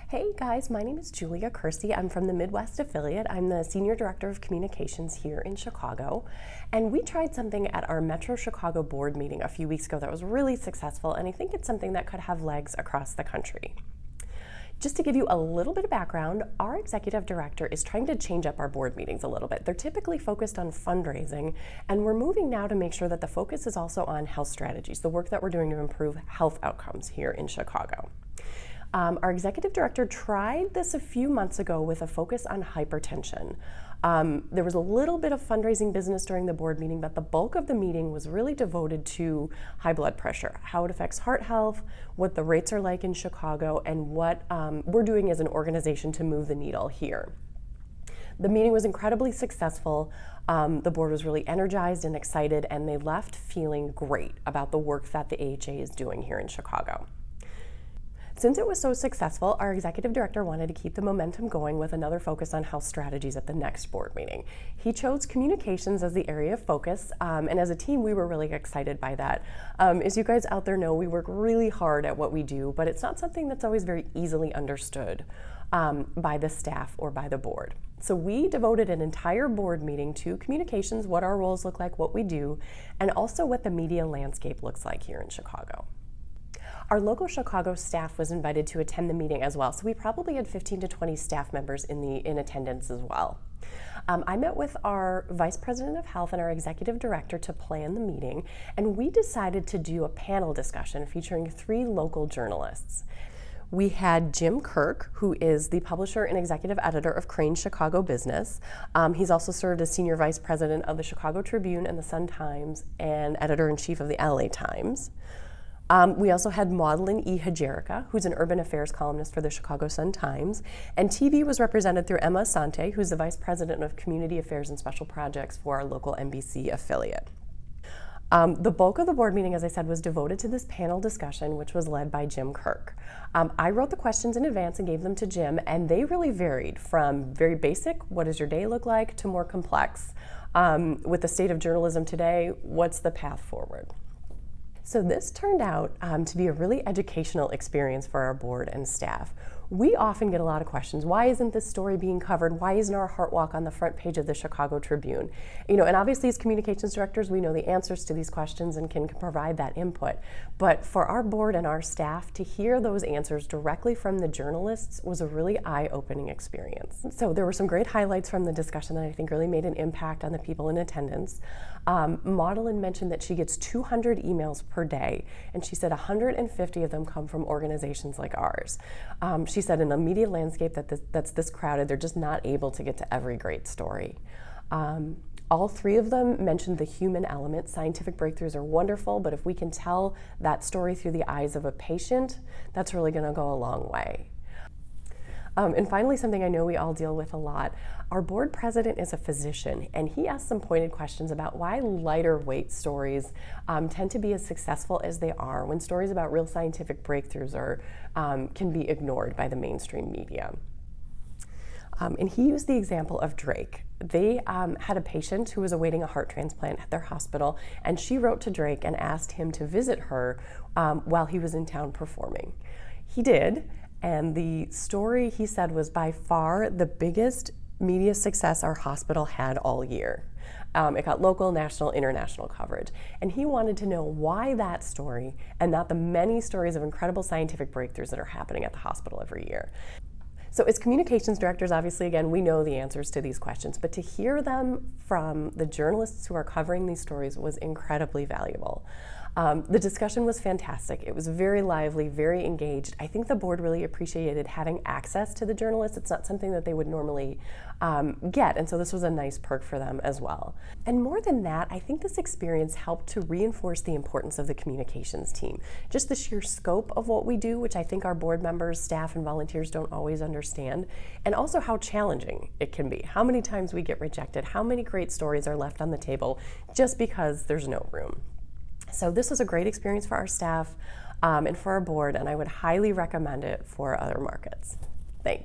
Hey guys, my name is Julia Kersey. I'm from the Midwest affiliate. I'm the Senior Director of Communications here in Chicago. And we tried something at our Metro Chicago board meeting a few weeks ago that was really successful, and I think it's something that could have legs across the country. Just to give you a little bit of background, our executive director is trying to change up our board meetings a little bit. They're typically focused on fundraising, and we're moving now to make sure that the focus is also on health strategies, the work that we're doing to improve health outcomes here in Chicago. Our executive director tried this a few months ago with a focus on hypertension. There was a little bit of fundraising business during the board meeting, but the bulk of the meeting was really devoted to high blood pressure, how it affects heart health, what the rates are like in Chicago, and what we're doing as an organization to move the needle here. The meeting was incredibly successful. The board was really energized and excited, and they left feeling great about the work that the AHA is doing here in Chicago. Since it was so successful, our executive director wanted to keep the momentum going with another focus on health strategies at the next board meeting. He chose communications as the area of focus, and as a team, we were really excited by that. As you guys out there know, we work really hard at what we do, but it's not something that's always very easily understood by the staff or by the board. So we devoted an entire board meeting to communications, what our roles look like, what we do, and also what the media landscape looks like here in Chicago. Our local Chicago staff was invited to attend the meeting as well, so we probably had 15 to 20 staff members in attendance as well. I met with our Vice President of Health and our Executive Director to plan the meeting, and we decided to do a panel discussion featuring 3 local journalists. We had Jim Kirk, who is the publisher and executive editor of Crain's Chicago Business. He's also served as Senior Vice President of the Chicago Tribune and the Sun-Times and Editor-in-Chief of the LA Times. We also had Maudlin E. Hajerica, who's an urban affairs columnist for the Chicago Sun-Times, and TV was represented through Emma Asante, who's the Vice President of Community Affairs and Special Projects for our local NBC affiliate. The bulk of the board meeting, as I said, was devoted to this panel discussion, which was led by Jim Kirk. I wrote the questions in advance and gave them to Jim, and they really varied from very basic, what does your day look like, to more complex. With the state of journalism today, what's the path forward? So this turned out to be a really educational experience for our board and staff. We often get a lot of questions. Why isn't this story being covered? Why isn't our Heart Walk on the front page of the Chicago Tribune? And obviously as communications directors, we know the answers to these questions and can provide that input. But for our board and our staff to hear those answers directly from the journalists was a really eye-opening experience. So there were some great highlights from the discussion that I think really made an impact on the people in attendance. Maudlin mentioned that she gets 200 emails per day, and she said 150 of them come from organizations like ours. She said in a media landscape that's this crowded, they're just not able to get to every great story. All 3 of them mentioned the human element. Scientific breakthroughs are wonderful, but if we can tell that story through the eyes of a patient, that's really going to go a long way. And finally, something I know we all deal with a lot, our board president is a physician, and he asked some pointed questions about why lighter weight stories tend to be as successful as they are when stories about real scientific breakthroughs can be ignored by the mainstream media. And he used the example of Drake. They had a patient who was awaiting a heart transplant at their hospital, and she wrote to Drake and asked him to visit her while he was in town performing. He did. And the story, he said, was by far the biggest media success our hospital had all year. It got local, national, international coverage. And he wanted to know why that story and not the many stories of incredible scientific breakthroughs that are happening at the hospital every year. So as communications directors, obviously, again, we know the answers to these questions, but to hear them from the journalists who are covering these stories was incredibly valuable. The discussion was fantastic. It was very lively, very engaged. I think the board really appreciated having access to the journalists. It's not something that they would normally get, and so this was a nice perk for them as well. And more than that, I think this experience helped to reinforce the importance of the communications team. Just the sheer scope of what we do, which I think our board members, staff, and volunteers don't always understand, and also how challenging it can be. How many times we get rejected, how many great stories are left on the table just because there's no room. So this was a great experience for our staff and for our board, and I would highly recommend it for other markets. Thanks.